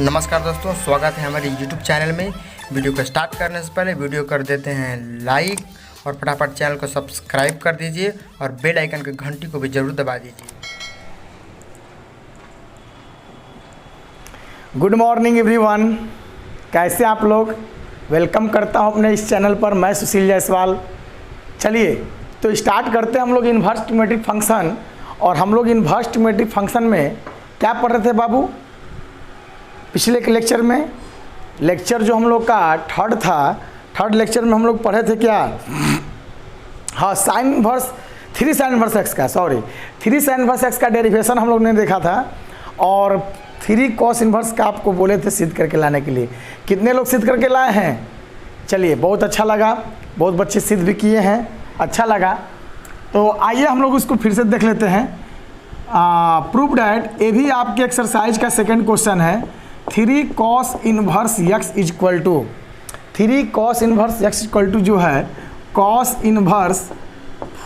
नमस्कार दोस्तों, स्वागत है हमारे YouTube चैनल में। वीडियो को स्टार्ट करने से पहले वीडियो कर देते हैं लाइक और फटाफट चैनल को सब्सक्राइब कर दीजिए और बेल आइकन की घंटी को भी ज़रूर दबा दीजिए। गुड मॉर्निंग एवरीवन, कैसे आप लोग। वेलकम करता हूं अपने इस चैनल पर। मैं सुशील जायसवाल। चलिए तो स्टार्ट करते हैं हम लोग इन्वर्स ट्रिग्नोमेट्रिक फंक्शन। और हम लोग इन्वर्स ट्रिग्नोमेट्रिक फंक्शन में क्या पढ़ रहे थे बाबू? पिछले के लेक्चर में, लेक्चर जो हम लोग का थर्ड था, थर्ड लेक्चर में हम लोग पढ़े थे क्या? हाँ, sign inverse, 3 sign inverse x का, 3 साइन इन्वर्स एक्स का डेरिवेशन हम लोग ने देखा था। और 3 कॉस इन्वर्स का आपको बोले थे सिद्ध करके लाने के लिए। कितने लोग सिद्ध करके लाए हैं? चलिए, बहुत अच्छा लगा, बहुत बच्चे सिद्ध भी किए हैं, अच्छा लगा। तो आइए हम लोग उसको फिर से देख लेते हैं। प्रूव डैट, ये भी आपके एक्सरसाइज का सेकेंड क्वेश्चन है। 3 cos inverse x equal to, 3 cos inverse x equal to जो है cos inverse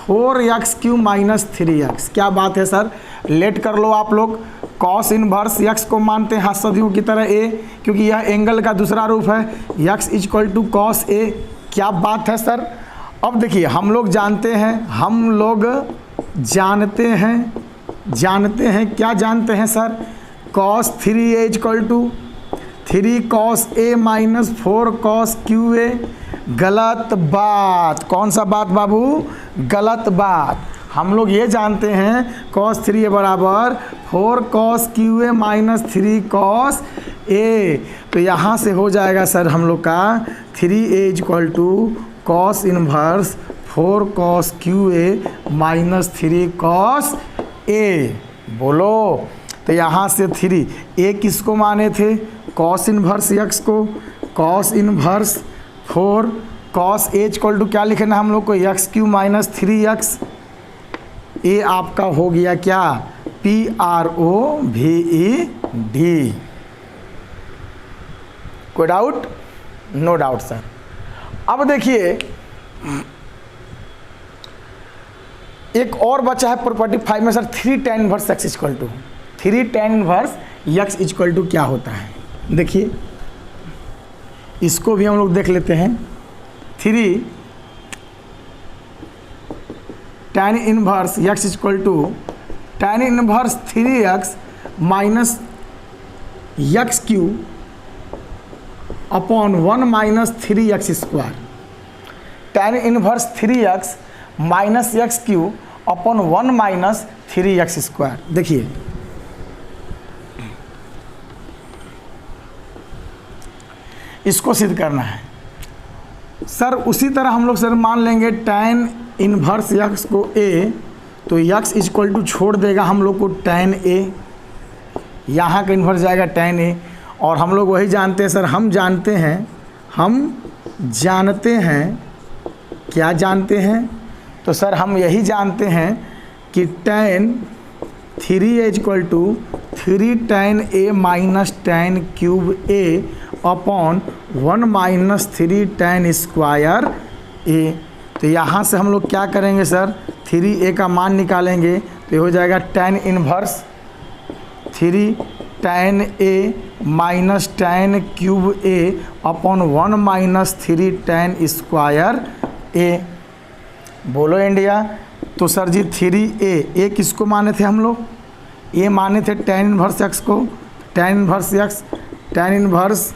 4x³ minus 3x। क्या बात है सर, लेट कर लो आप लोग। कॉस इन्वर्स x को मानते हैं हास्यदियों की तरह a, क्योंकि यह एंगल का दूसरा रूप है। x equal to cos a। क्या बात है सर। अब देखिए, हम लोग जानते हैं क्या जानते हैं sir? cos 3a equal to 3 cos a minus 4 cos QA। गलत बात। कौन सा बात बाबू? गलत बात। हम लोग ये जानते हैं cos 3a बराबर 4 cos QA minus 3 cos a। तो यहाँ से हो जाएगा सर हम लोग का 3a equal to cos inverse 4 cos QA minus 3 cos a। बोलो। तो यहाँ से 3a किसको माने थे? cos इन्वर्स x को। cos inverse 4 cos a equal to क्या लिखना हम लोग को? x³ minus 3x। ये आपका हो गया क्या? PROVED। कोई डाउट? No doubt sir. अब देखिए, एक और बचा है प्रॉपर्टी 5 में sir, 3 tan inverse x equal to 3 tan inverse x equal to क्या होता है? देखिए, इसको भी हम लोग देख लेते हैं। 3 tan inverse x equal to tan inverse 3x minus x³ upon 1 minus 3x square. tan inverse 3x minus x³ upon 1 minus 3x square. देखिए, इसको सिद्ध करना है सर। उसी तरह हम लोग सर मान लेंगे tan इन्वर्स x को a, तो x इक्वल टू छोड़ देगा हम लोग को tan a। यहाँ का इन्वर्स जाएगा tan a। और हम लोग वही जानते हैं सर, हम जानते हैं क्या जानते हैं? तो सर हम यही जानते हैं कि tan 3a equal to 3 tan a minus tan cube a upon 1 minus 3 tan square a। तो यहाँ से हम लोग क्या करेंगे सर? 3a का मान निकालेंगे तो ये हो जाएगा tan inverse 3 tan a minus tan cube a upon 1 minus 3 tan square a। बोलो इंडिया। तो सर जी 3a किसको माने थे हम लोग? ये माने थे tan इन्वर्स x को। tan inverse x, tan inverse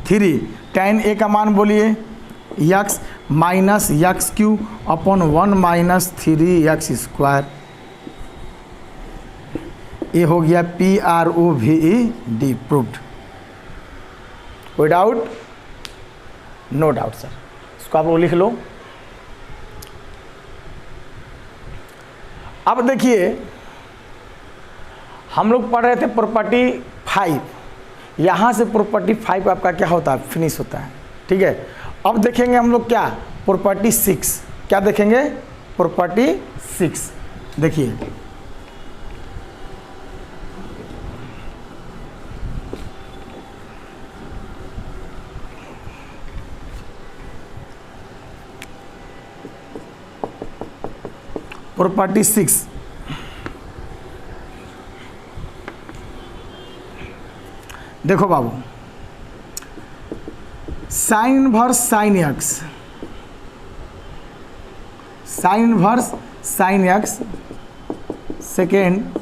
3 tan a का मान बोलिए x minus x³ upon 1 minus 3x square. ये हो गया PROVED, प्रूव्ड। कोई डाउट? No doubt sir. इसको आप लोग लिख लो। अब देखिए, हम लोग पढ़ रहे थे प्रॉपर्टी 5। यहाँ से प्रॉपर्टी 5 आपका क्या होता है? फिनिश होता है। ठीक है, अब देखेंगे हम लोग क्या? प्रॉपर्टी 6। क्या देखेंगे? प्रॉपर्टी 6। देखिए, प्रॉपर्टी 6 देखो बाबू, sine inverse sine x, sine inverse sine x, second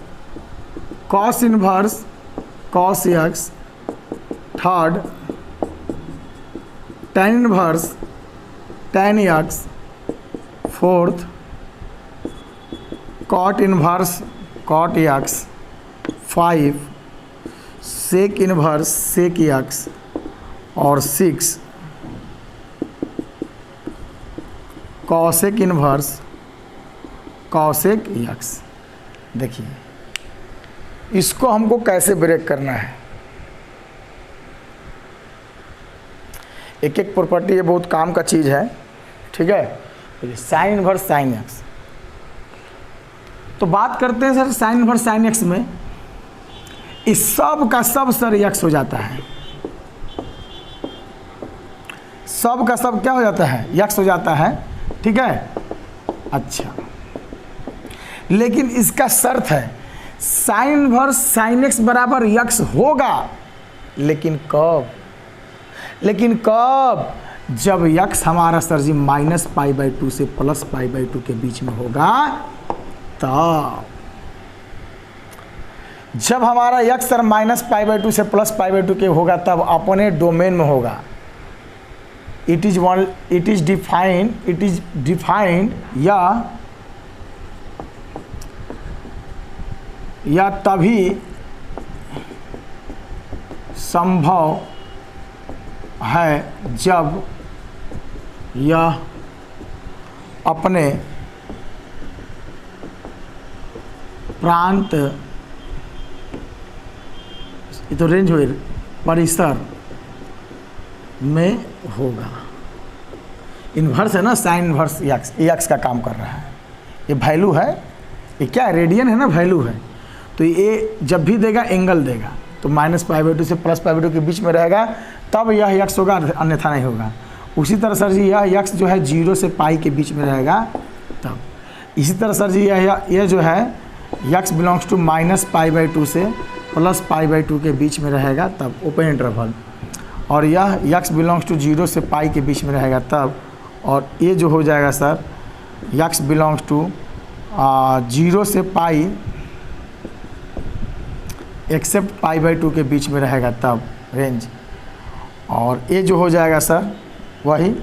cos inverse cos x, third tan inverse tan x, fourth cot inverse cot x, 5 sec inverse sec x, और 6 कॉसेक इनवर्स कॉसेक एक्स। देखिए इसको हमको कैसे break करना है, एक एक property, ये बहुत काम का चीज़ है, ठीक है। साइन इनवर्स साइन एक्स, तो बात करते हैं sir sign inverse sine x में, इस सब का सब सर एक्स हो जाता है, सब का सब क्या हो जाता है, एक्स हो जाता है, ठीक है। अच्छा, लेकिन इसका शर्त है साइन इनवर्स साइन एक्स बराबर एक्स होगा, लेकिन कब, लेकिन कब, जब x हमारा सर जी -π/2 से +π/2 के बीच में होगा, तब जब हमारा x सर -π/2 से +π/2 के होगा तब अपने डोमेन में होगा। इट इज डिफाइंड या तभी संभव है जब यह अपने प्रांत, ये तो रेंज हुए, परिसर में होगा। इन्वर्स है ना, साइन इन्वर्स एक्स, एक्स का काम कर रहा है, ये वैल्यू है, ये क्या है, रेडियन है ना, वैल्यू है, तो ये जब भी देगा एंगल देगा, तो -π/2 से +π/2 के बीच में रहेगा, तब यह एक्स होगा, अन्यथा नहीं होगा। उसी तरह सर जी यह एक्स जो है 0 से पाई के बीच में रहेगा, तब इसी तरह सर जी यह जो है एक्स बिलोंग्स टू -π/2 से +π/2 के बीच में रहेगा, तब ओपन इंटरवल, और यह एक्स बिलोंग्स टू 0 से पाई के बीच में रहेगा तब, और ये जो हो जाएगा सर एक्स बिलोंग्स टू 0 से पाई एक्सेप्ट π/2 के बीच में रहेगा तब रेंज, और ये जो हो जाएगा सर वही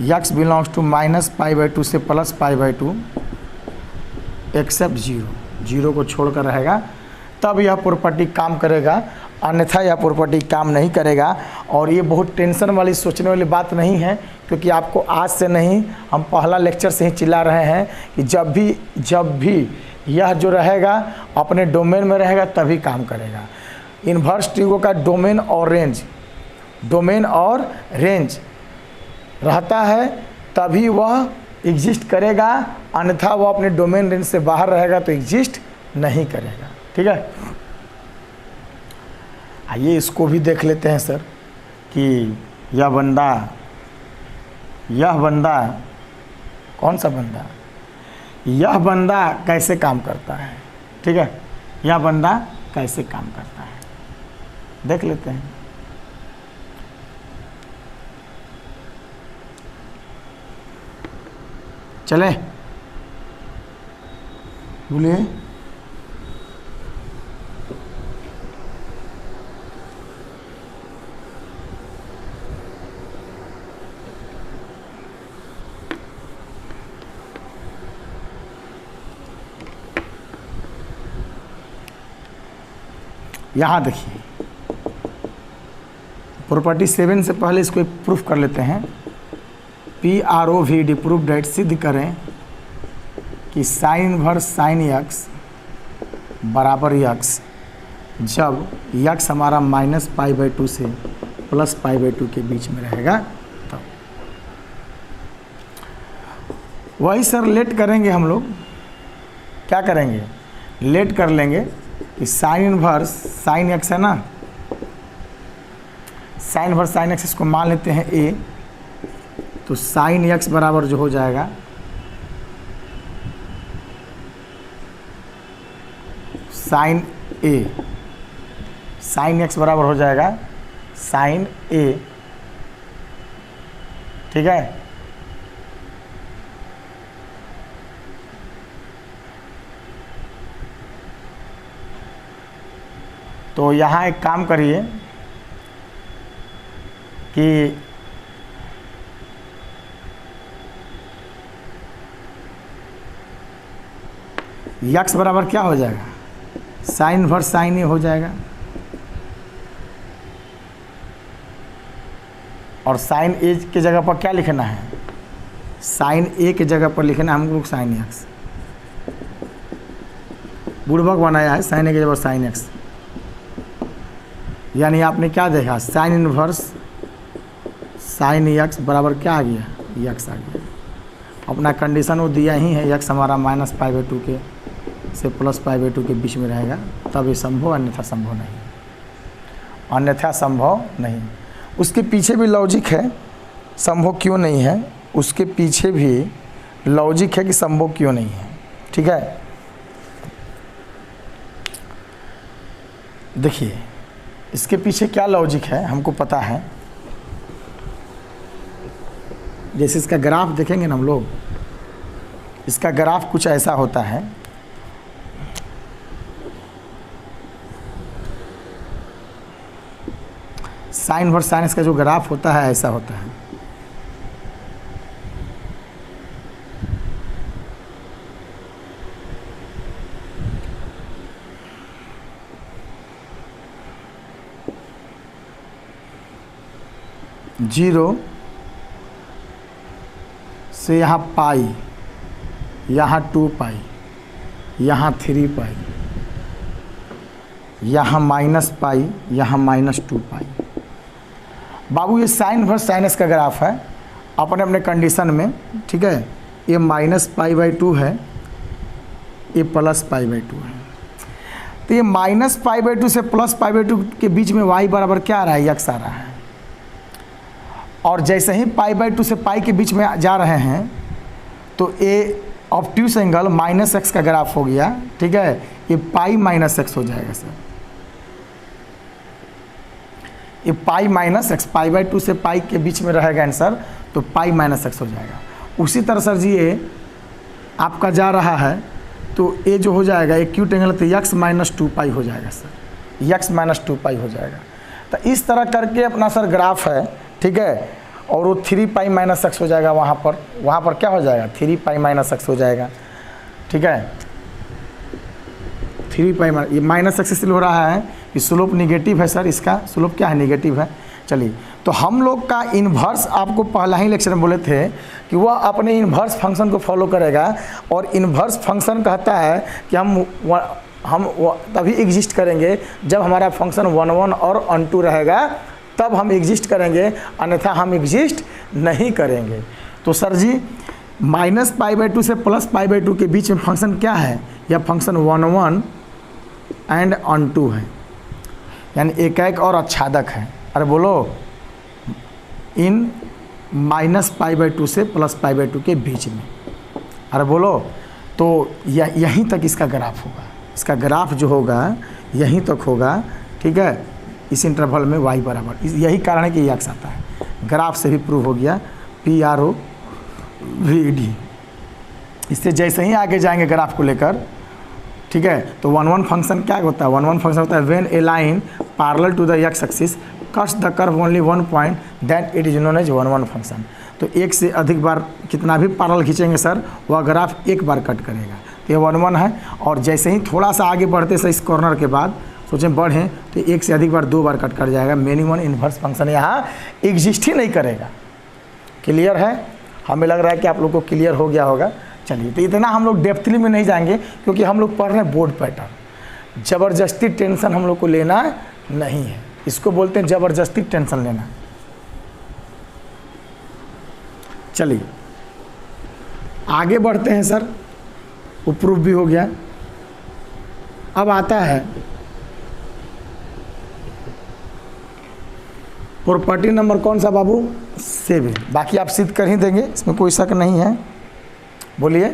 x बिलोंग्स टू -π/2 से +π/2 एक्सेप्ट 0 को छोड़कर रहेगा, तब यह प्रॉपर्टी काम करेगा, अन्यथा यह प्रॉपर्टी काम नहीं करेगा। और ये बहुत टेंशन वाली सोचने वाली बात नहीं है, क्योंकि आपको आज से नहीं, हम पहला लेक्चर से ही चिल्ला रहे हैं कि जब भी यह जो रहेगा अपने डोमेन में रहेगा तभी काम करेगा। इन्वर्स ट्रिगो का डोमेन और रेंज रहता है तभी वह एग्जिस्ट करेगा, अन्यथा वह अपने डोमेन रेंज से बाहर रहेगा तो एग्जिस्ट नहीं करेगा, ठीक है। आइए इसको भी देख लेते हैं सर कि यह बंदा कौन सा बंदा, यह बंदा कैसे काम करता है, ठीक है, यह बंदा कैसे काम करता है देख लेते हैं। चले बोलिए, यहाँ देखिए प्रॉपर्टी 7 से पहले इसको एक प्रूफ कर लेते हैं। PROV प्रूफ डेट सिद्ध करें कि साइन इनवर्स साइन एक्स बराबर एक्स जब एक्स हमारा -π/2 से +π/2 के बीच में रहेगा तब। वही सर लेट करेंगे हम लोग, क्या करेंगे, लेट कर लेंगे कि साइन इनवर्स साइन एक्स है ना, साइन इनवर्स साइन एक्स इसको मान लेते हैं ए, तो साइन एक्स बराबर जो हो जाएगा साइन ए, साइन एक्स बराबर हो जाएगा साइन ए, ठीक है। तो यहाँ एक काम करिए कि यक्स बराबर क्या हो जाएगा, साइन इनवर्स साइन ए हो जाएगा, और साइन ए के जगह पर क्या लिखना है, साइन ए के जगह पर लिखना है हम लोग साइन एक्स। बुड़बक बनाया है, साइन ए के जगह साइन एक्स, यानी आपने क्या देखा, साइन इनवर्स साइन एक्स बराबर क्या आ गया, यक्स आ गया। अपना कंडीशन वो दिया ही है, यक्स हमारा -π/2 के से +π/2 के बीच में रहेगा, तब ये संभव, अन्यथा संभव नहीं, अन्यथा संभव नहीं। उसके पीछे भी लॉजिक है, संभव क्यों नहीं है, उसके पीछे भी लॉजिक है कि संभव क्यों नहीं है, ठीक है। देखिए इसके पीछे क्या लॉजिक है हमको पता है। जैसे इसका ग्राफ देखेंगे ना हम लोग, इसका ग्राफ कुछ ऐसा होता है, साइन इनवर्स साइन इसका जो ग्राफ होता है ऐसा होता है। जीरो से यहाँ पाई, यहाँ 2π, यहाँ 3π, यहाँ -π, यहाँ -2π। बाबू ये साइन इनवर्स साइनस का ग्राफ है अपने अपने कंडीशन में, ठीक है। ये -π/2 है, ये +π/2 है। तो ये -π/2 से +π/2 के बीच में y बराबर क्या आ रहा है, यक्स आ रहा है। और जैसे ही π/2 से पाई के बीच में जा रहे हैं तो ये ऑब्ट्यूस एंगल -x का ग्राफ हो गया, ठीक है। ये π-x हो जाएगा सर, ये π-x, π/2 से पाई के बीच में रहेगा आंसर, तो π-x हो जाएगा। उसी तरह सर जी ये आपका जा रहा है तो ये जो हो जाएगा एक्यूट एंगल, तो x -2π हो जाएगा सर, x -2π हो जाएगा। तो इस तरह करके अपना सर ग्राफ है, ठीक है। और वो 3π-x हो जाएगा, वहाँ पर क्या हो जाएगा, 3π-x हो जाएगा, ठीक है। 3π ये -x इसलिए हो रहा है कि स्लोप निगेटिव है सर, इसका स्लोप क्या है, निगेटिव है। चलिए तो हम लोग का इन्वर्स आपको पहला ही लेक्चर में बोले थे कि वह अपने इन्वर्स फंक्शन को फॉलो करेगा, और इन्वर्स फंक्शन कहता है कि हम तभी एग्जिस्ट करेंगे जब हमारा फंक्शन 1 और ऑन2 रहेगा, तब हम एग्जिस्ट करेंगे, अन्यथा हम एग्जिस्ट नहीं करेंगे। तो सर जी -π/2 से +π/2 के बीच में फंक्शन क्या है, यह फंक्शन 1 एंड ऑन2 है, यानी एक और आच्छादक है। अरे बोलो, इन -π/2 से +π/2 के बीच में, अरे बोलो, तो यहीं तक इसका ग्राफ होगा, इसका ग्राफ जो होगा यहीं तक होगा, ठीक है। इस इंटरवल में y बराबर, यही कारण है कि यक्स आता है, ग्राफ से भी प्रूव हो गया, PROVD। इससे जैसे ही आगे जाएंगे ग्राफ को लेकर, ठीक है, तो 1 फंक्शन क्या होता है, 1 फंक्शन होता है when a line parallel to the x axis cuts the curve only 1 point then it is known as 1 function. तो एक से अधिक बार कितना भी पैरेलल खींचेंगे सर, वह ग्राफ एक बार कट करेगा, तो ये 1 है। और जैसे ही थोड़ा सा आगे बढ़ते से इस कॉर्नर के बाद सोचें बढ़ें तो एक से अधिक बार 2 बार कट कर जाएगा, मिनिमम इन्वर्स फंक्शन यहाँ एग्जिस्ट ही नहीं करेगा। क्लियर है, हमें लग रहा है कि आप लोग को क्लियर हो गया होगा। चलिए तो इतना हम लोग डेप्थली में नहीं जाएंगे, क्योंकि हम लोग पढ़ रहे हैं बोर्ड पैटर्न। ज़बरदस्ती टेंशन हम लोग को लेना नहीं है, इसको बोलते हैं ज़बरदस्ती टेंशन लेना। चलिए आगे बढ़ते हैं सर, वो प्रूफ भी हो गया। अब आता है प्रॉपर्टी नंबर कौन सा बाबू, 7। बाकी आप सिद्ध कर ही देंगे, इसमें कोई शक नहीं है। बोलिए,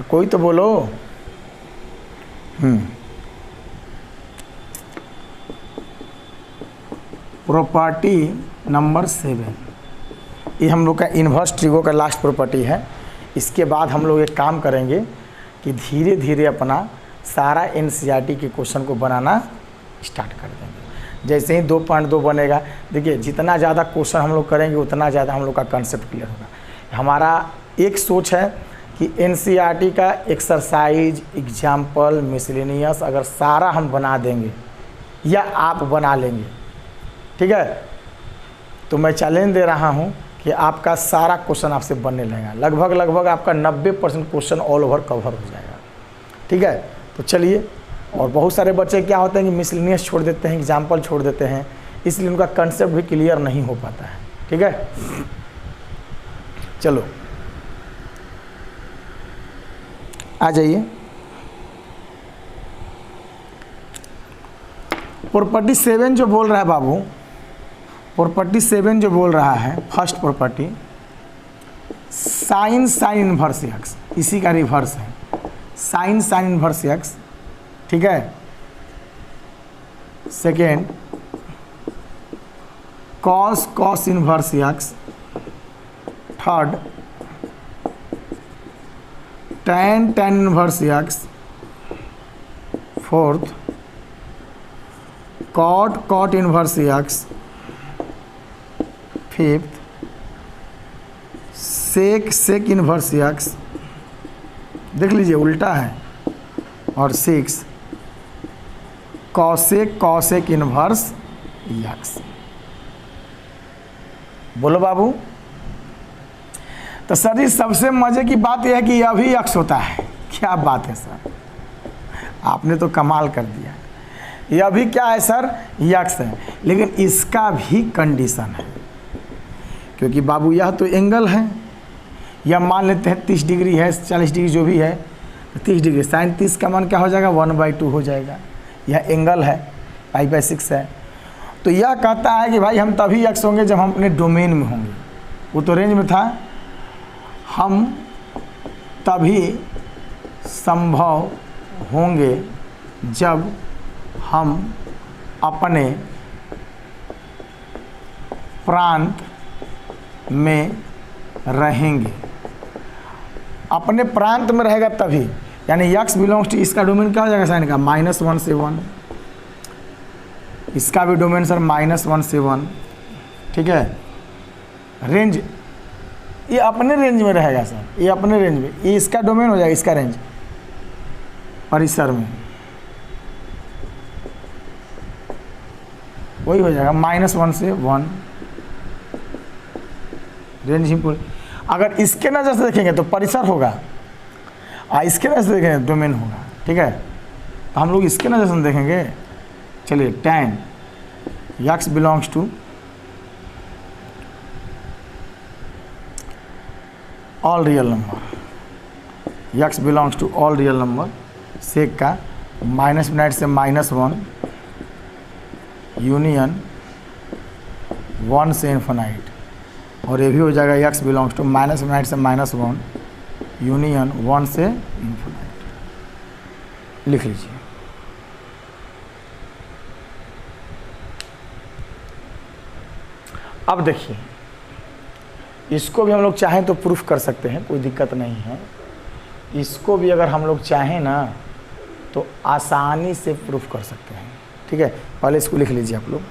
कोई तो बोलो। प्रॉपर्टी नंबर 7, ये हम लोग का इन्वर्स ट्रिगो का लास्ट प्रॉपर्टी है। इसके बाद हम लोग एक काम करेंगे कि धीरे धीरे अपना सारा एनसीईआरटी के क्वेश्चन को बनाना स्टार्ट कर देंगे। जैसे ही 2.2 बनेगा, देखिए जितना ज़्यादा क्वेश्चन हम लोग करेंगे उतना ज़्यादा हम लोग का कंसेप्ट क्लियर होगा। हमारा एक सोच है कि एनसीईआरटी का एक्सरसाइज, एग्जाम्पल, मिसलेनियस अगर सारा हम बना देंगे या आप बना लेंगे, ठीक है, तो मैं चैलेंज दे रहा हूँ कि आपका सारा क्वेश्चन आपसे बनने लगेगा। लगभग आपका 90% क्वेश्चन ऑल ओवर कवर हो जाएगा, ठीक है। तो चलिए, और बहुत सारे बच्चे क्या होते हैं कि मिसलेनियस छोड़ देते हैं, एग्जाम्पल छोड़ देते हैं, इसलिए उनका कंसेप्ट भी क्लियर नहीं हो पाता है, ठीक है। चलो आ जाइए। प्रॉपर्टी 7 जो बोल रहा है बाबू, प्रॉपर्टी 7 जो बोल रहा है, first property sine inverse x, इसी का रिवर्स है साइन इनवर्स एक्स, ठीक है। Second cos inverse x, third tan inverse x, fourth cot inverse x, fifth sec inverse x, देख लीजिए उल्टा है, और 6 कॉसेक इनवर्स एक्स। बोलो बाबू। तो सर जी सबसे मज़े की बात यह है कि यह भी यक्स होता है। क्या बात है सर, आपने तो कमाल कर दिया। यह भी क्या है सर, यक्स है, लेकिन इसका भी कंडीशन है, क्योंकि बाबू यह तो एंगल है, यह मान लेते हैं 30 डिग्री है, 40 डिग्री जो भी है, 30 डिग्री साइन 30 का मान क्या हो जाएगा, 1/2 हो जाएगा। यह एंगल है, π/6 है। तो यह कहता है कि भाई हम तभी यक्स होंगे जब हम अपने डोमेन में होंगे। वो तो रेंज में था, हम तभी संभव होंगे जब हम अपने प्रांत में रहेंगे। अपने प्रांत में रहेगा तभी, यानी यक्स बिलोंग्स टू, इसका डोमेन क्या हो जाएगा साइन का, -1 से 1, इसका भी डोमेन सर -1 से 1, ठीक है। रेंज ये अपने रेंज में रहेगा सर, ये अपने रेंज में, ये इसका डोमेन हो जाएगा, इसका रेंज परिसर में वही हो जाएगा -1 से 1 रेंज ही पूरी। अगर इसके नज़र से देखेंगे तो परिसर होगा, और इसके नज़र से देखेंगे डोमेन होगा, ठीक है। तो हम लोग इसके नज़र से देखेंगे। चलिए, tan x belongs to all real number, x belongs to all real number, sec का -9 से -1 यूनियन 1 से इन्फिनाइट, और ये भी हो जाएगा यक्स बिलोंग्स टू -9 से -1 यूनियन 1 से इन्फिनाइट। लिख लीजिए। अब देखिए, इसको भी हम लोग चाहें तो प्रूफ कर सकते हैं, कोई दिक्कत नहीं है। इसको भी अगर हम लोग चाहें ना तो आसानी से प्रूफ कर सकते हैं, ठीक है। पहले इसको लिख लीजिए आप लोग।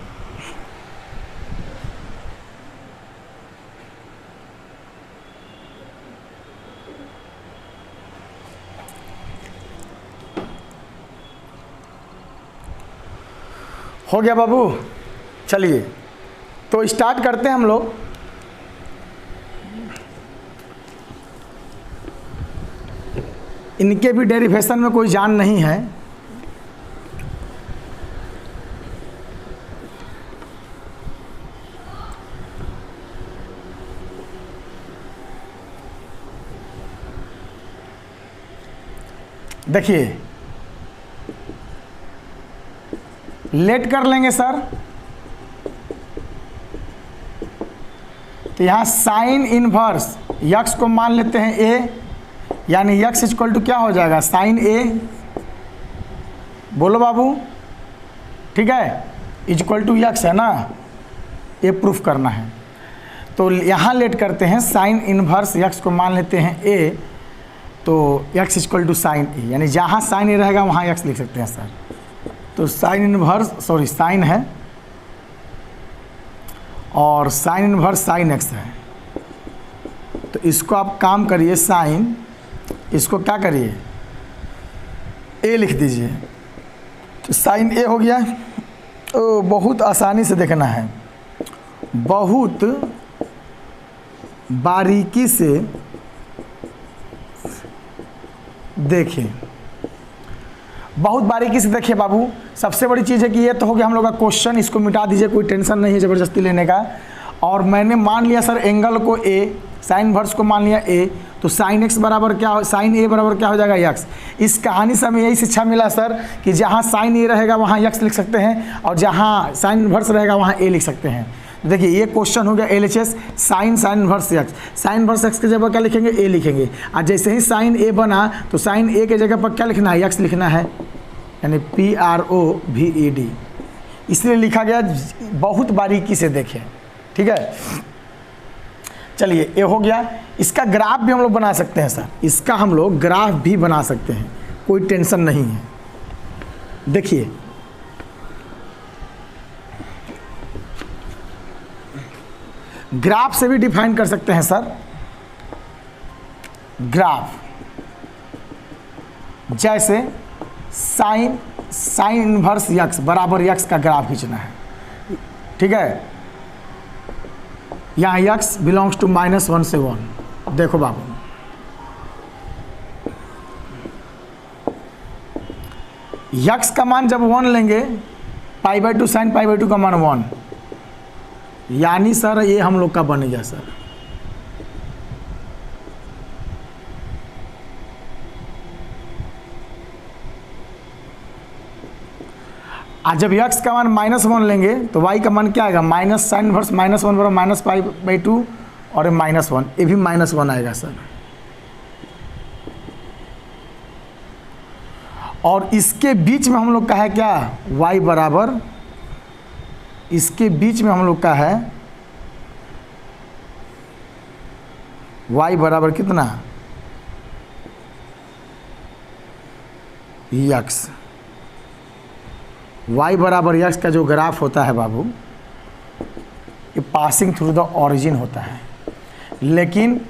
हो गया बाबू। चलिए तो स्टार्ट करते हैं हम लोग। इनके भी डेरिवेशन में कोई जान नहीं है। देखिए, लेट कर लेंगे सर, तो यहाँ साइन इनवर्स यक्स को मान लेते हैं ए, यानी यक्स इक्वल टू क्या हो जाएगा, साइन ए। बोलो बाबू, ठीक है, इक्वल टू यक्स है ना, ये प्रूफ करना है। तो यहाँ लेट करते हैं, साइन इनवर्स यक्स को मान लेते हैं ए, तो यक्स इक्वल टू साइन ए, यानी जहाँ साइन ए रहेगा वहाँ यक्स लिख सकते हैं सर। तो साइन इनवर्स साइन है और साइन इनवर्स साइन एक्स है। तो इसको आप काम करिए, साइन, इसको क्या करिए, ए लिख दीजिए। तो साइन ए हो गया। तो बहुत आसानी से देखना है, बहुत बारीकी से देखिए, बहुत बारीकी से देखिए बाबू। सबसे बड़ी चीज़ है कि ये तो हो गया हम लोग का क्वेश्चन, इसको मिटा दीजिए, कोई टेंशन नहीं है ज़बरदस्ती लेने का। और मैंने मान लिया सर एंगल को ए, साइन इनवर्स को मान लिया ए, तो साइन एक्स बराबर क्या, साइन ए बराबर क्या हो जाएगा, यक्स। इस कहानी से हमें यही शिक्षा मिला सर कि जहाँ साइन ए रहेगा वहाँ यक्स लिख सकते हैं, और जहाँ साइन इनवर्स रहेगा वहाँ ए लिख सकते हैं। देखिए ये क्वेश्चन हो गया LHS, sign inverse x. Sine inverse x की जगह क्या लिखेंगे, ए लिखेंगे। और जैसे ही साइन ए बना तो साइन ए के जगह पर क्या लिखना है, यक्स लिखना है, यानी PROVED। इसलिए लिखा गया, बहुत बारीकी से देखें, ठीक है। चलिए ये हो गया। इसका ग्राफ भी हम लोग बना सकते हैं सर, इसका हम लोग ग्राफ भी बना सकते हैं, कोई टेंशन नहीं है। देखिए ग्राफ से भी डिफाइन कर सकते हैं सर। ग्राफ जैसे साइन इनवर्स यक्स बराबर यक्स का ग्राफ खींचना है, ठीक है। यहाँ यक्स बिलोंग्स टू -1 से 1। देखो बाबू, यक्स का मान जब 1 लेंगे, π/2 साइन π/2 का मान 1, यानी सर ये हम लोग का बन गया सर। आज जब x का मान -1 लेंगे तो y का मान क्या आएगा, माइनस साइन इनवर्स -1 बराबर -π/2 और -1, ये भी -1 आएगा सर। और इसके बीच में हम लोग का है क्या, y बराबर, इसके बीच में हम लोग का है y बराबर कितना, यक्स। y बराबर यक्स का जो ग्राफ होता है बाबू, ये पासिंग थ्रू द ओरिजिन होता है। लेकिन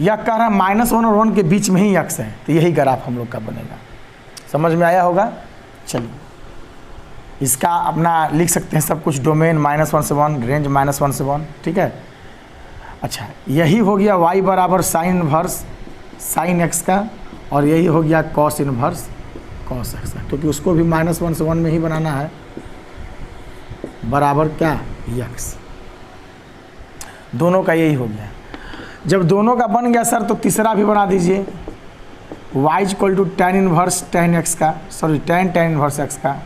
यह कह रहा है -1 और 1 के बीच में ही यक्स है, तो यही ग्राफ हम लोग का बनेगा। समझ में आया होगा। चलिए इसका अपना लिख सकते हैं सब कुछ, डोमेन -1 से 1, रेंज -1 से 1, ठीक है। अच्छा यही हो गया y बराबर साइन इनवर्स साइन एक्स का, और यही हो गया कॉस इनवर्स कॉस एक्स का, क्योंकि उसको भी -1 से 1 में ही बनाना है, बराबर क्या, यक्स। दोनों का यही हो गया। जब दोनों का बन गया सर तो तीसरा भी बना दीजिए, y equal to tan inverse tan x का, सॉरी tan इनवर्स एक्स का,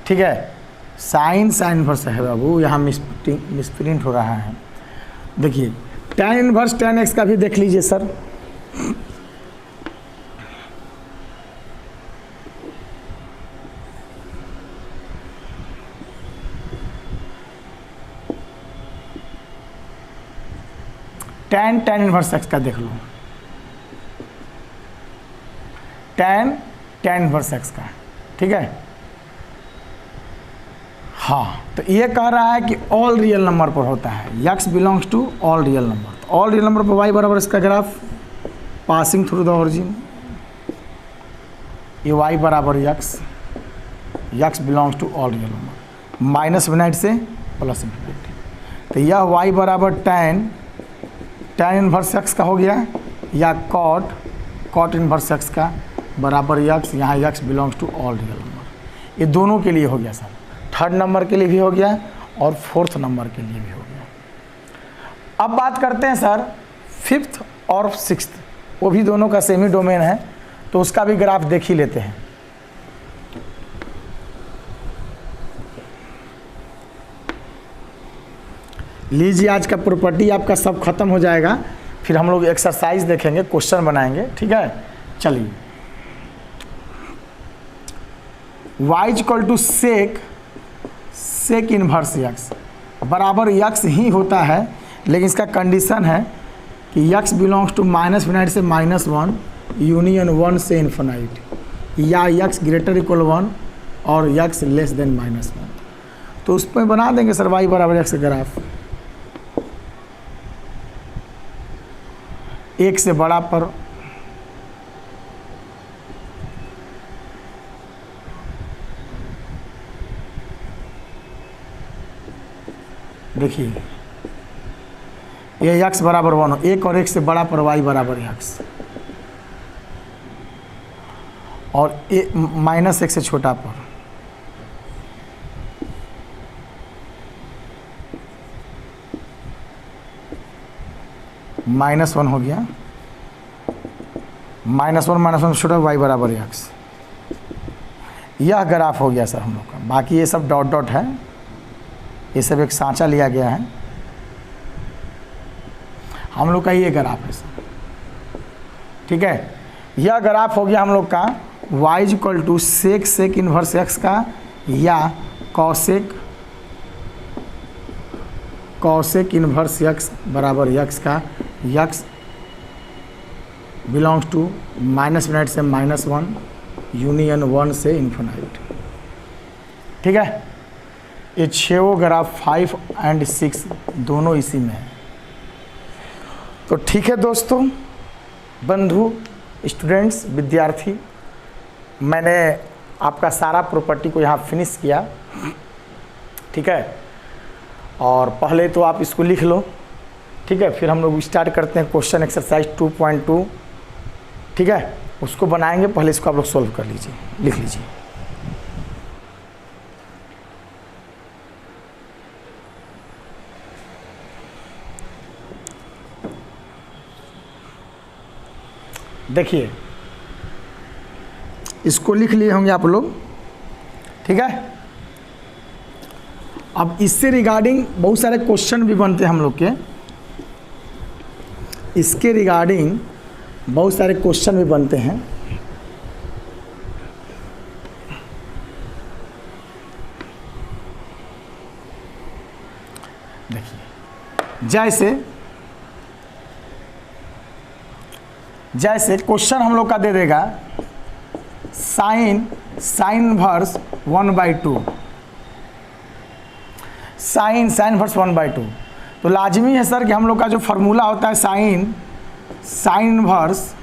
ठीक है। साइन इनवर्स है बाबू, यहाँ मिसप्रिंट हो रहा है। देखिए tan इनवर्स tan एक्स का भी देख लीजिए सर। tan इनवर्स एक्स का देख लो, tan इनवर्स एक्स का, ठीक है। हाँ तो ये कह रहा है कि ऑल रियल नंबर पर होता है, x belongs to all real number. तो ऑल रियल नंबर पर y बराबर इसका graph passing through the origin, ये y बराबर x belongs to all real number, minus infinity से प्लस इन्फिनिटी। तो यह y बराबर tan इनवर्स एक्स का हो गया, या कॉट इनवर्स एक्स का बराबर यक्स, यहाँ x belongs to all real number. ये दोनों के लिए हो गया सर, थर्ड नंबर के लिए भी हो गया और फोर्थ नंबर के लिए भी हो गया। अब बात करते हैं सर फिफ्थ और सिक्स्थ, वो भी दोनों का सेमी डोमेन है, तो उसका भी ग्राफ देख ही लेते हैं। लीजिए आज का प्रॉपर्टी आपका सब खत्म हो जाएगा, फिर हम लोग एक्सरसाइज देखेंगे, क्वेश्चन बनाएंगे, ठीक है। चलिए y equal to sec inverse x बराबर यक्स ही होता है, लेकिन इसका कंडीशन है कि यक्स बिलोंग्स टू -∞ से -1 यूनियन 1 से इन्फिनाइट, या यक्स ग्रेटर इक्वल 1 और यक्स लेस देन -1। तो उस पर बना देंगे सर y बराबर यक्स ग्राफ। 1 से बड़ा पर देखिए ये यक्स बराबर 1 हो, 1 और 1 से बड़ा पर y बराबर यक्स, और -1 से छोटा पर -1 हो गया, -1 से छोटा y बराबर यक्स। यह ग्राफ हो गया सर हम लोग का। बाकी ये सब डॉट डॉट है, ये सब एक सांचा लिया गया है, हम लोग का ये ग्राफ है सर। ठीक है, यह ग्राफ हो गया हम लोग का y equal to sec inverse x का, या कॉसेक इन्वर्स x बराबर x का, x बिलोंग्स टू -∞ से -1 यूनियन 1 से इन्फिनाइट। ठीक है, ये 6 ग्राफ 5 और 6 दोनों इसी में है। तो ठीक है दोस्तों, बंधु, स्टूडेंट्स, विद्यार्थी, मैंने आपका सारा प्रॉपर्टी को यहाँ फिनिश किया। ठीक है, और पहले तो आप इसको लिख लो। ठीक है, फिर हम लोग स्टार्ट करते हैं क्वेश्चन एक्सरसाइज 2.2। ठीक है, उसको बनाएंगे, पहले इसको आप लोग सॉल्व कर लीजिए, लिख लीजिए। देखिए, इसको लिख लिए होंगे आप लोग। ठीक है, अब इससे रिगार्डिंग बहुत सारे क्वेश्चन भी बनते हैं हम लोग के, इसके रिगार्डिंग बहुत सारे क्वेश्चन भी बनते हैं। देखिए, जैसे क्वेश्चन हम लोग का दे देगा साइन इनवर्स 1/2, साइन इनवर्स 1/2। तो लाजमी है सर कि हम लोग का जो फार्मूला होता है साइन इनवर्स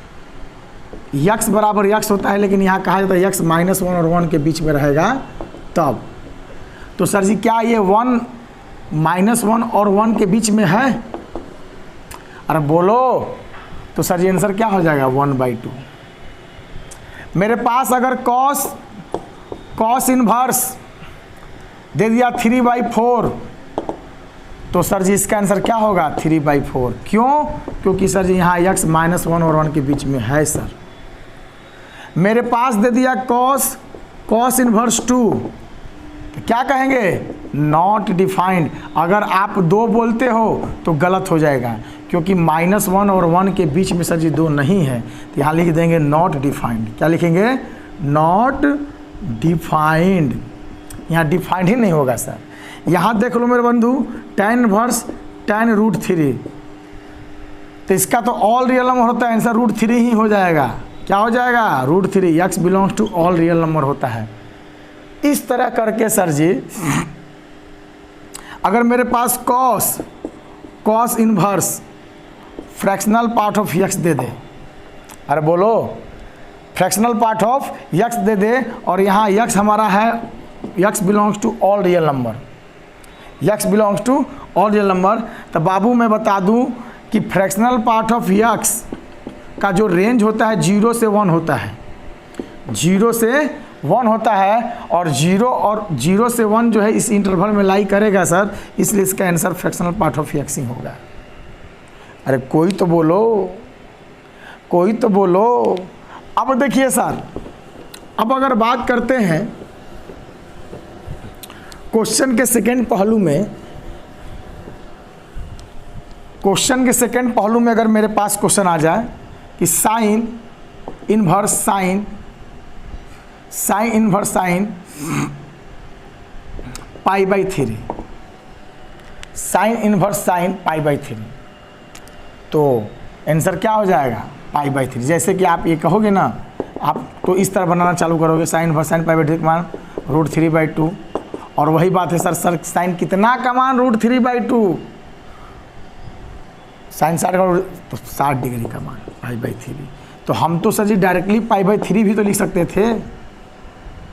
यक्स बराबर यक्स होता है, लेकिन यहाँ कहा जाता है यक्स -1 और 1 के बीच में रहेगा तब। तो सर जी क्या ये 1 -1 और 1 के बीच में है? अरे बोलो। तो सर जी आंसर क्या हो जाएगा 1/2। मेरे पास अगर कॉस इनवर्स दे दिया 3/4, तो सर जी इसका आंसर क्या होगा 3/4। क्यों? क्योंकि सर जी यहाँ x -1 और 1 के बीच में है सर। मेरे पास दे दिया कॉस इनवर्स 2, तो क्या कहेंगे नॉट डिफाइंड। अगर आप 2 बोलते हो तो गलत हो जाएगा, क्योंकि -1 और 1 के बीच में सर जी 2 नहीं है, तो यहाँ लिख देंगे नॉट डिफाइंड। क्या लिखेंगे? Not defined. यहाँ डिफाइंड ही नहीं होगा सर। यहाँ देख लो मेरे बंधु, tan इनवर्स tan √3, तो इसका तो ऑल रियल नंबर होता है, आंसर √3 ही हो जाएगा। क्या हो जाएगा? √3। x belongs to all real number होता है। इस तरह करके सर जी अगर मेरे पास cos inverse fractional part of x दे दे, अरे बोलो, फ्रैक्शनल पार्ट ऑफ x दे दे, और यहाँ x हमारा है x belongs to all real number, x belongs to all real number. तो बाबू मैं बता दूं कि फ्रैक्शनल पार्ट ऑफ x का जो रेंज होता है 0 से 1 होता है, 0 से 1 होता है, और 0 से 1 जो है इस इंटरवल में लाई करेगा सर, इसलिए इसका answer fractional part of x ही होगा। अरे कोई तो बोलो, कोई तो बोलो। अब देखिए सर, अब अगर बात करते हैं क्वेश्चन के सेकेंड पहलू में, क्वेश्चन के सेकेंड पहलू में अगर मेरे पास क्वेश्चन आ जाए कि sign inverse sign inverse sine pi by 3, sign inverse sine pi by 3, तो आंसर क्या हो जाएगा पाई बाई 3। जैसे कि आप ये कहोगे ना, आप तो इस तरह बनाना चालू करोगे, sign inverse sine pi by 3 का मान √3/2, और वही बात है सर साइन कितना का मान √3/2, साइन 60 का तो 60 डिग्री का मान पाई बाई 3। तो हम तो sir ji directly pi by 3 भी तो लिख सकते थे,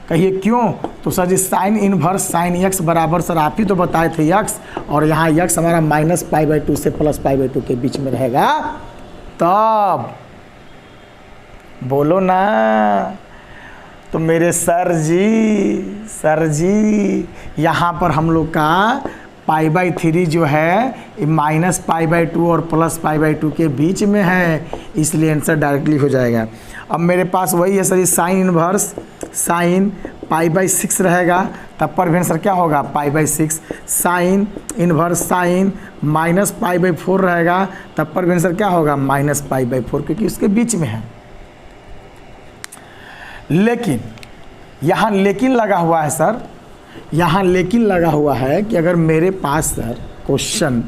कहिए क्यों? तो sir ji sine inverse sine x बराबर सर आप ही तो बताए थे x, और यहाँ x हमारा -π/2 से +π/2 के बीच में रहेगा, तब बोलो ना। तो मेरे सर जी यहाँ पर हम लोग का π/3 जो है -π/2 और +π/2 के बीच में है, इसलिए आंसर डायरेक्टली हो जाएगा। अब मेरे पास वही है सर साइन इनवर्स साइन π/6 रहेगा, तब पर भी आंसर क्या होगा π/6। साइन इनवर्स साइन -π/4 रहेगा, तब पर भी आंसर क्या होगा -π/4, क्योंकि उसके बीच में है। लेकिन यहाँ लेकिन लगा हुआ है सर, यहाँ लेकिन लगा हुआ है कि अगर मेरे पास सर क्वेश्चन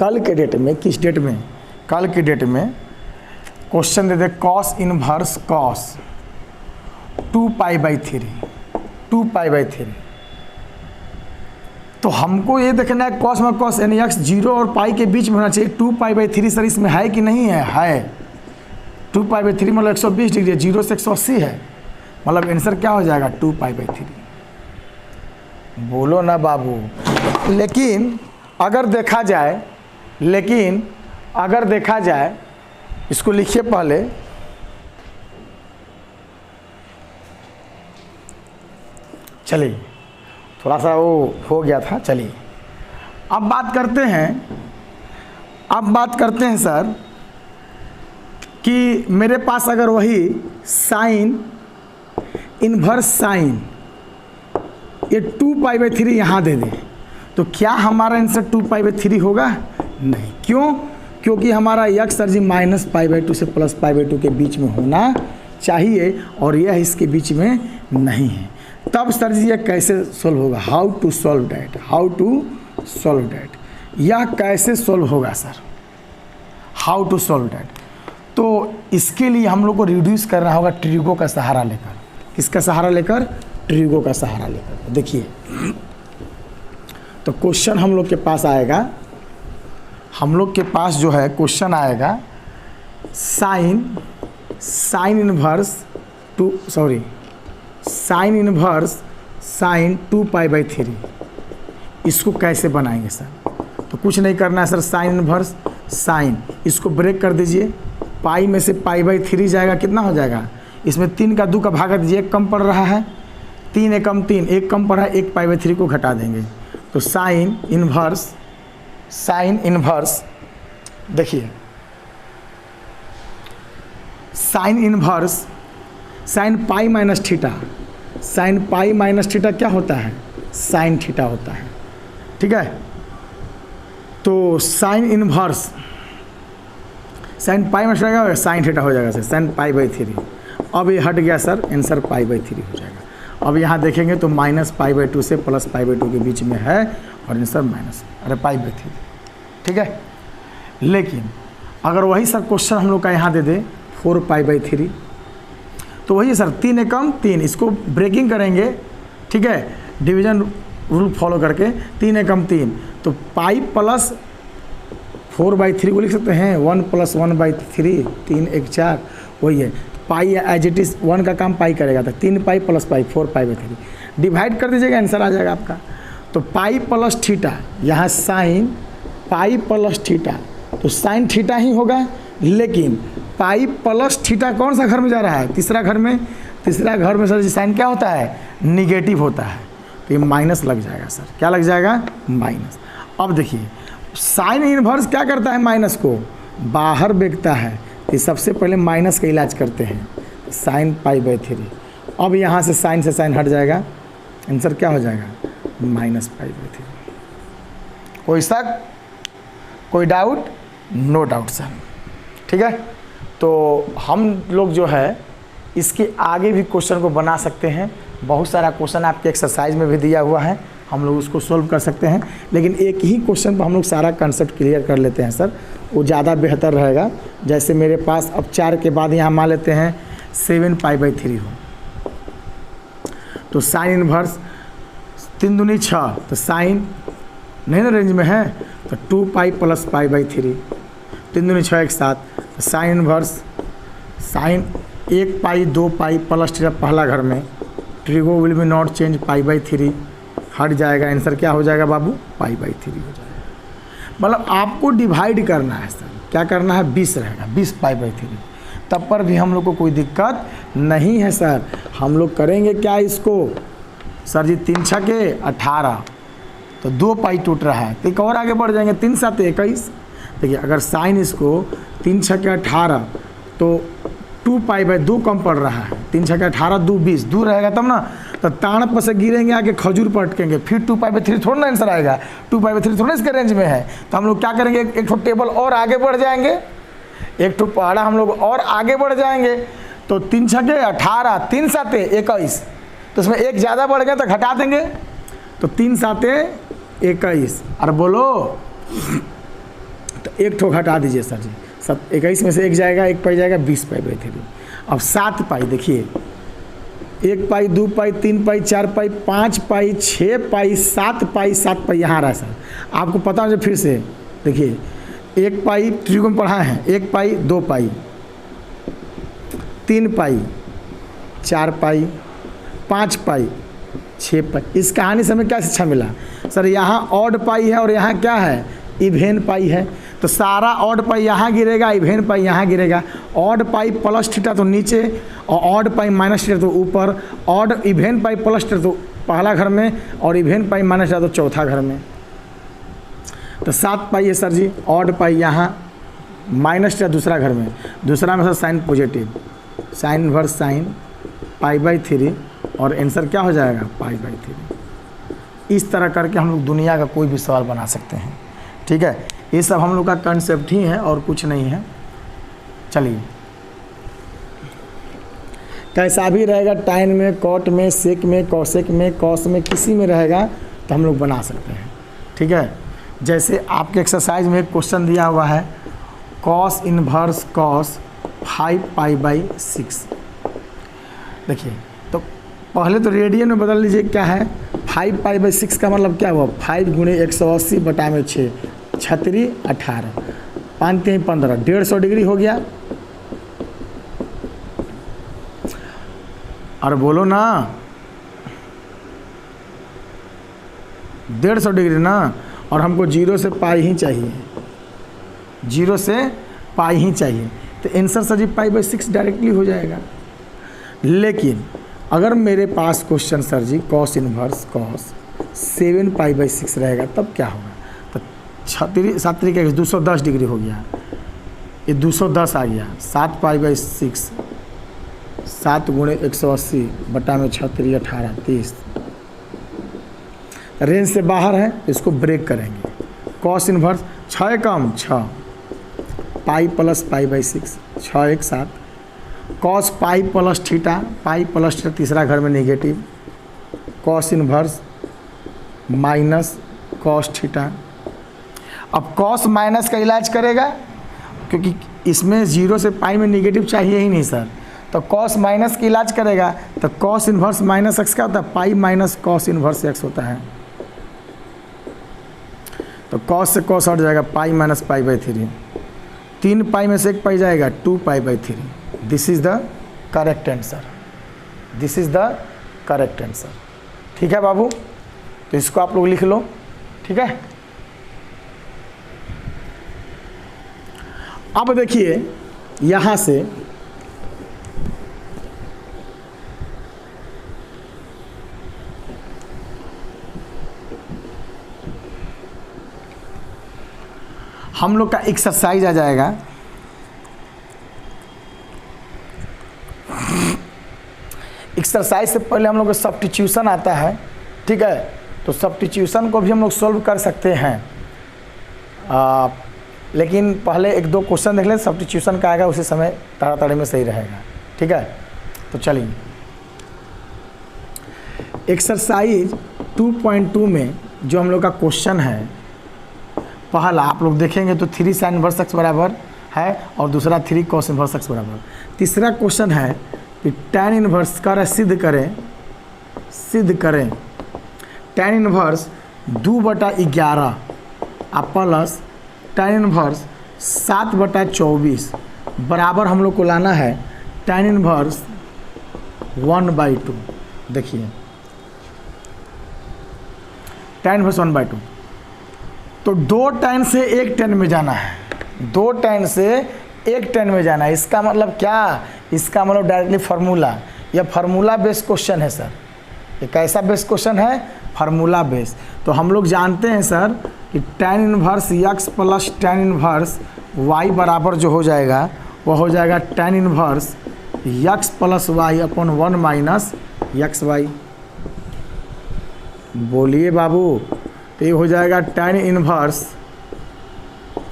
कल के डेट में, किस डेट में, कल की डेट में क्वेश्चन दे दे कॉस इनवर्स कॉस 2π/3, 2π/3, तो हमको ये देखना है कॉस में कॉस यानी x 0 और पाई के बीच में होना चाहिए। 2π/3 सर इसमें है कि नहीं है? है। 2π/3 मतलब 120 डिग्री, 0 से 180 है, मतलब आंसर क्या हो जाएगा 2π/3। बोलो ना बाबू। लेकिन अगर देखा जाए, इसको लिखिए पहले, चलिए थोड़ा सा वो हो गया था, चलिए अब बात करते हैं सर कि मेरे पास अगर वही साइन इनवर्स साइन ये 2π/3 यहाँ दे दे, तो क्या हमारा आंसर 2π/3 होगा? नहीं। क्यों? क्योंकि हमारा x सर जी -π/2 से +π/2 के बीच में होना चाहिए, और यह इसके बीच में नहीं है। तब सर जी ये कैसे सोल्व होगा? हाउ टू सॉल्व डैट, यह कैसे सोल्व होगा sir? How to solve that, तो इसके लिए हम लोग को रिड्यूस करना होगा ट्रिगो का सहारा लेकर। किसका सहारा लेकर? ट्रिगो का सहारा लेकर। देखिए तो क्वेश्चन हम लोग के पास आएगा, हम लोग के पास जो है क्वेश्चन आएगा साइन इनवर्स साइन 2π/3, इसको कैसे बनाएंगे सर? तो कुछ नहीं करना है सर, साइन इनवर्स साइन इसको ब्रेक कर दीजिए, पाई में से π/3 जाएगा, कितना हो जाएगा? इसमें 3 का 2 का भागा दीजिए, 1 कम पड़ रहा है, 3 एकम 3, 1 कम पड़ रहा है, 1 π/3 को घटा देंगे, तो साइन इनवर्स देखिए sign inverse sine pi minus theta, sine pi minus theta क्या होता है? साइन थीटा होता है, ठीक है। तो sine inverse sine pi minus theta क्या होगा? साइन थीटा हो जाएगा सर, साइन π/3। अब ये हट गया सर, आंसर π/3 हो जाएगा। अब यहाँ देखेंगे तो -π/2 से +π/2 के बीच में है, और आंसर π/3, ठीक है। लेकिन अगर वही सर क्वेश्चन हम लोग का यहाँ दे दे 4π/3, तो वही सर 3 एकम 3, इसको ब्रेकिंग करेंगे, ठीक है, डिवीजन रूल फॉलो करके 3 एकम 3, तो पाई प्लस 4/3 को लिख सकते हैं 1 + 1/3, 3 1 4, वही है पाई एज इट इज़ 1 का काम पाई करेगा, तो 3 पाई + पाई 4π/3 डिवाइड कर दीजिएगा, आंसर आ जाएगा आपका। तो पाई प्लस थीटा, यहाँ साइन पाई प्लस थीटा, तो साइन थीटा ही होगा, लेकिन पाई प्लस थीटा कौन सा घर में जा रहा है? तीसरा घर में सर साइन क्या होता है? निगेटिव होता है, तो ये माइनस लग जाएगा सर, क्या लग जाएगा? माइनस। अब देखिए साइन इनवर्स क्या करता है? माइनस को बाहर बेचता है, तो सबसे पहले माइनस का इलाज करते हैं, साइन π/3। अब यहाँ से साइन हट जाएगा, आंसर क्या हो जाएगा? -π/3। कोई शक, कोई डाउट? नो डाउट सर, ठीक है। तो हम लोग जो है इसके आगे भी क्वेश्चन को बना सकते हैं। बहुत सारा क्वेश्चन आपके एक्सरसाइज में भी दिया हुआ है, हम लोग उसको सोल्व कर सकते हैं, लेकिन एक ही क्वेश्चन पर हम लोग सारा कंसेप्ट क्लियर कर लेते हैं सर, वो ज़्यादा बेहतर रहेगा। जैसे मेरे पास अब 4 के बाद यहाँ मान लेते हैं 7π/3 हो, तो साइन इनवर्स 3 दूनी 6, तो साइन नहीं ना रेंज में है, तो 2π + π/3, 3 दूनी 6 एक साथ, तो sine inverse sine 1π 2π plus theta पहला घर में, trigo will be not change π/3 हट जाएगा, आंसर क्या हो जाएगा बाबू π/3 हो जाएगा। मतलब आपको डिवाइड करना है सर, क्या करना है 20 रहेगा, 20π/3, तब पर भी हम लोग को कोई दिक्कत नहीं है सर। हम लोग करेंगे क्या इसको सर जी 3 × 6 = 18, तो 2π टूट रहा है, तो एक और आगे बढ़ जाएंगे 3 × 7 = 21। देखिए अगर साइन इसको 3 × 6 = 18, तो 2π/2 कम पड़ रहा है, 3 × 6 = 18, 2 20, दूर रहेगा तब ना, तो ताड़ पर से गिरेंगे आगे खजूर पर अटकेंगे, फिर 2π/3 थोड़ा ना आंसर आएगा, 2π/3 थोड़ा इसके रेंज में है। तो हम लोग क्या करेंगे, एक ठो टेबल और आगे बढ़ जाएंगे, एक ठो पहाड़ा हम लोग और आगे बढ़ जाएंगे, तो 3 × 6 = 18, 3 × 7 = 21, तो उसमें एक ज़्यादा बढ़ गया तो घटा देंगे, तो 3 × 7 = 21, और बोलो तो एक ठो घटा दीजिए सर जी, 21 में से एक जाएगा, 1π जाएगा, 20π/3। अब 7π देखिए, 1π 2π 3π 4π 5π 6π 7π 7π यहाँ रहा सर, आपको पता है फिर से देखिए 1π ट्रिगो में पढ़ा है, 1π 2π 3π 4π 5π 6π। इस कहानी से हमें क्या शिक्षा मिला सर, यहाँ ऑड पाई है और यहाँ क्या है इवेन पाई है, तो सारा ऑड पाई यहाँ गिरेगा, इवेन पाई यहाँ गिरेगा। ऑड पाई प्लस थीटा तो नीचे और ऑड पाई माइनस थीटा तो ऊपर, ऑड इवेन पाई प्लस थीटा तो पहला घर में और इवेन पाई माइनस थीटा तो चौथा घर में। तो 7π है सर जी, ऑड पाई यहाँ, माइनस थीटा दूसरा घर में, दूसरा में sir sine positive, sine inverse sine π/3, और आंसर क्या हो जाएगा π/3। इस तरह करके हम लोग दुनिया का कोई भी सवाल बना सकते हैं, ठीक है। ये सब हम लोग का कंसेप्ट ही है और कुछ नहीं है। चलिए कैसा भी रहेगा, टाइन में, कॉट में, सेक में, कॉसेक में, कॉस में, किसी में रहेगा तो हम लोग बना सकते हैं, ठीक है। जैसे आपके एक्सरसाइज में एक क्वेश्चन दिया हुआ है, कॉस इनवर्स कॉस 5π/6। देखिए तो पहले तो रेडियन में बदल लीजिए, क्या है 5π/6 का मतलब क्या हुआ, 5 × 180/6, 36 18, 5 3 15, 150 डिग्री हो गया। और बोलो ना 150 डिग्री ना, और हमको 0 से पाई ही चाहिए, 0 से पाई ही चाहिए, तो आंसर सर जी π/6 डायरेक्टली हो जाएगा। लेकिन अगर मेरे पास क्वेश्चन सर जी कॉस इनवर्स कॉस 7π/6 रहेगा तब क्या होगा, तो 7 तरीके 210 डिग्री हो गया, ये 210 आ गया, 7π/6, 7 × 180/6 18 30, रेंज से बाहर है, इसको ब्रेक करेंगे। कॉस इनवर्स 6 कम 6, pi plus π/6, 6 1 7, cos pi plus theta, pi plus theta तीसरा घर में negative, cos inverse minus cos theta. अब कॉस माइनस का इलाज करेगा, क्योंकि इसमें 0 से पाई में नेगेटिव चाहिए ही नहीं सर, तो कॉस माइनस का इलाज करेगा, तो कॉस इनवर्स माइनस एक्स क्या होता है, pi minus cos inverse x होता है। तो कॉस से कॉस हट जाएगा, पाई माइनस π/3, 3π में से 1π जाएगा, 2π/3। This is the correct answer, this is the correct answer, ठीक है बाबू। तो इसको आप लोग लिख लो, ठीक है। अब देखिए यहाँ से हम लोग का एक्सरसाइज आ जाएगा। एक्सरसाइज से पहले हम लोग को सब्स्टिट्यूशन आता है, ठीक है। तो सब्स्टिट्यूशन को भी हम लोग सॉल्व कर सकते हैं, लेकिन पहले 1 2 क्वेश्चन देख लें, सब्स्टिट्यूशन का आएगा उसी समय ताड़ाताड़ी में सही रहेगा, ठीक है। तो चलिए एक्सरसाइज 2.2 में जो हम लोग का क्वेश्चन है, पहला आप लोग देखेंगे तो 3 sin इनवर्स x बराबर है और दूसरा 3 cos इनवर्स x बराबर। तीसरा क्वेश्चन है कि tan इनवर्स कर सिद्ध करें tan inverse 2/11 plus tan inverse 7/24 बराबर हम लोग को लाना है tan इनवर्स 1/2। देखिए tan इनवर्स 1/2, तो 2 tan से 1 tan में जाना है, 2 tan से 1 tan में जाना है। इसका मतलब क्या? इसका मतलब डायरेक्टली फार्मूला, यह फार्मूला बेस्ड क्वेश्चन है सर। ये कैसा बेस्ड क्वेश्चन है? Formula based. तो हम लोग जानते हैं सर कि tan inverse x plus tan inverse y बराबर जो हो जाएगा वो हो जाएगा tan inverse x plus y upon 1 minus x y. बोलिए बाबू, तो ये हो जाएगा tan इनवर्स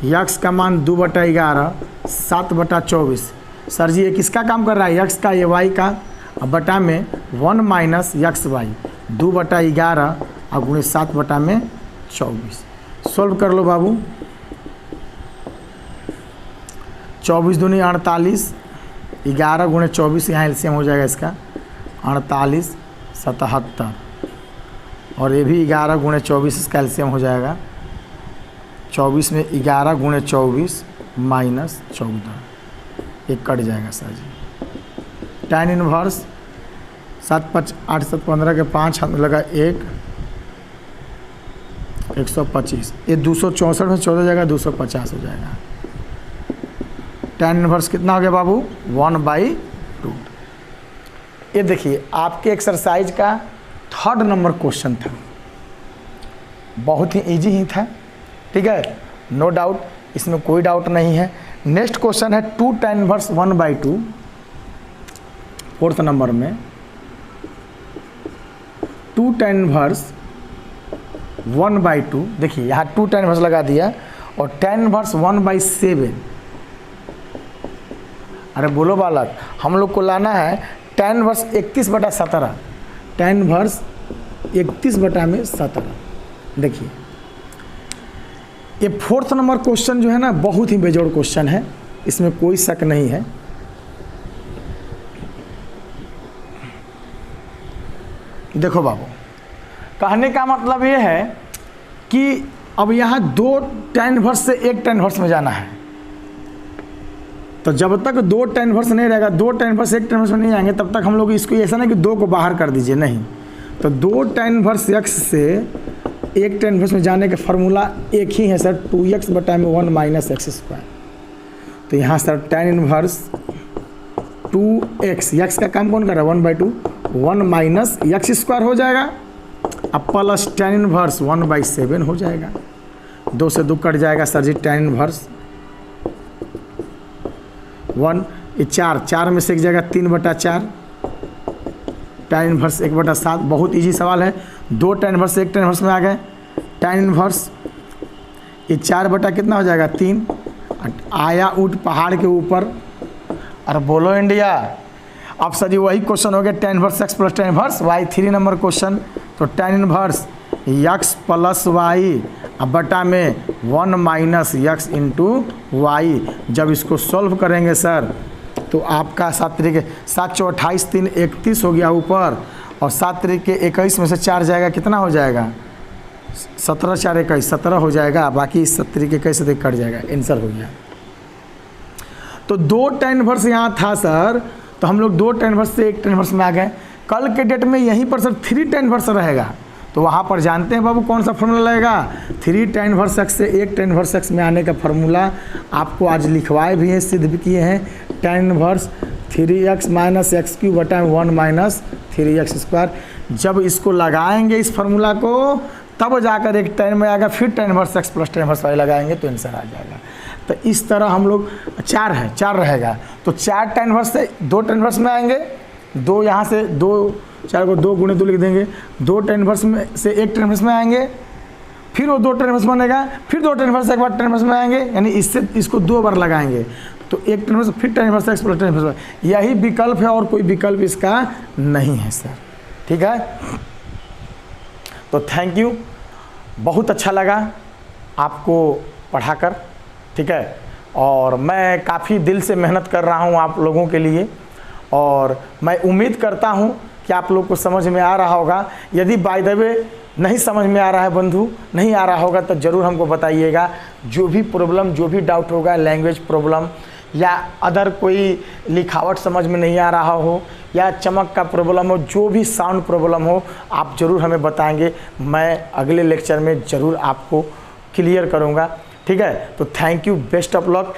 x का मान 2/11 7/24। सर जी ये किसका काम कर रहा है? x का, ये y का, अब बटा में 1 माइनस एक्स वाई 2/11 और गुणे 7/24। सॉल्व कर लो बाबू। 24 दूनी 48, 11 गुणे 24 यहाँ एलसीएम हो जाएगा इसका 48 77, और ये भी 11 गुणे 24 इसका एलसीएम हो जाएगा 24 में 11 गुणे 24 माइनस 14, एक कट जाएगा सर जी। tan इनवर्स 7 5 8 7 15 के 5 हाथ में लगा 125, ये 264 में 14 जाएगा 250 हो जाएगा। tan इनवर्स कितना हो गया बाबू? 1/2। ये देखिए आपके एक्सरसाइज का 3rd नंबर क्वेश्चन था, बहुत ही इजी ही था, ठीक है, नो डाउट, इसमें कोई डाउट नहीं है। नेक्स्ट क्वेश्चन है 2 tan इनवर्स 1/2, 4th नंबर में 2 tan इनवर्स 1/2। देखिए यहाँ 2 tan इनवर्स लगा दिया और tan इनवर्स 1/7। अरे बोलो बालक, हम लोग को लाना है tan इनवर्स 31/17, tan इनवर्स 31/17। देखिए ये 4th नंबर क्वेश्चन जो है ना बहुत ही बेजोड़ क्वेश्चन है, इसमें कोई शक नहीं है। देखो बाबू, कहने का मतलब ये है कि अब यहाँ 2 tan इनवर्स से 1 tan इनवर्स में जाना है, तो जब तक 2 tan इनवर्स नहीं रहेगा, 2 tan इनवर्स 1 tan इनवर्स में नहीं आएंगे, तब तक हम लोग इसको ऐसा नहीं कि 2 को बाहर कर दीजिए, नहीं। तो 2 tan इनवर्स x से 1 tan इनवर्स में जाने का फार्मूला एक ही है सर, 2x बटा में 1 माइनस एक्स स्क्वायर। तो यहाँ sir tan inverse 2x, x का काम कौन कर रहा है? 1/2, 1 माइनस एक्स स्क्वायर हो जाएगा, अब प्लस tan इनवर्स 1/7 हो जाएगा। 2 से 2 कट जाएगा सर जी, tan इनवर्स 1, ये 4 में से एक जाएगा 3/4, tan इनवर्स 1/7। बहुत इजी सवाल है, 2 tan इनवर्स 1 tan इनवर्स में आ गए। tan इनवर्स ये 4 कितना हो जाएगा? 3। आया ऊँट पहाड़ के ऊपर, और बोलो इंडिया। अब सर जी वही क्वेश्चन हो गया tan inverse x plus tan inverse y, 3 number question. तो tan inverse x plus y अब बटा में 1 माइनस x इंटू वाई। जब इसको सॉल्व करेंगे सर तो आपका 7 तरीके 7 × 28 3 31 हो गया ऊपर, और 7 तरीके 21 में से 4 जाएगा, कितना हो जाएगा? 17 4 21 17 हो जाएगा, बाकी 7 तरीके 21 से कट जाएगा, आंसर हो गया। तो 2 tan इनवर्स यहाँ था सर, तो हम लोग 2 tan इनवर्स से 1 tan इनवर्स में आ गए। कल के डेट में यहीं पर सर 3 tan इनवर्स रहेगा, तो वहाँ पर जानते हैं बाबू कौन सा फार्मूला लगेगा? 3 tan इनवर्स x से 1 tan इनवर्स x में आने का फार्मूला आपको आज लिखवाए भी हैं, सिद्ध भी किए हैं। tan inverse 3x minus x Q बटा 1 माइनस 3x स्क्वायर। जब इसको लगाएंगे इस फार्मूला को, तब जाकर एक tan में आएगा, फिर tan inverse x plus tan inverse y लगाएंगे तो आंसर आ जाएगा। तो इस तरह हम लोग 4 रहेगा, तो 4 tan इनवर्स से 2 tan इनवर्स में आएंगे, 2 यहाँ से 2 4 को 2 गुणे 2 लिख देंगे, 2 tan इनवर्स में से 1 tan इनवर्स में आएंगे, फिर वो 2 टर्न इन्वर्स बनेगा, फिर 2 टर्न इन्वर्स एक बार टर्न इन्वर्स में आएंगे, यानी इससे इसको 2 बार लगाएंगे तो एक टर्न इन्वर्स, फिर turn inverse x plus turn inverse. यही विकल्प है और कोई विकल्प इसका नहीं है सर। ठीक है, तो थैंक यू, बहुत अच्छा लगा आपको पढ़ाकर। ठीक है, और मैं काफ़ी दिल से मेहनत कर रहा हूँ आप लोगों के लिए, और मैं उम्मीद करता हूँ कि आप लोग को समझ में आ रहा होगा। यदि बाय द वे नहीं समझ में आ रहा है बंधु, नहीं आ रहा होगा तो ज़रूर हमको बताइएगा। जो भी प्रॉब्लम, जो भी डाउट होगा, लैंग्वेज प्रॉब्लम या अदर कोई लिखावट समझ में नहीं आ रहा हो या चमक का प्रॉब्लम हो, जो भी साउंड प्रॉब्लम हो, आप ज़रूर हमें बताएंगे। मैं अगले लेक्चर में ज़रूर आपको क्लियर करूँगा। ठीक है, तो thank you, best of luck.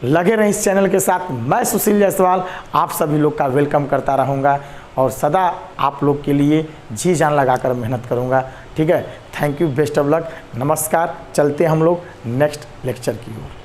लगे रहें इस चैनल के साथ। मैं सुशील जायसवाल आप सभी लोग का वेलकम करता रहूँगा और सदा आप लोग के लिए जी जान लगाकर मेहनत करूँगा। ठीक है, thank you, best of luck, नमस्कार। चलते हम लोग नेक्स्ट लेक्चर की ओर।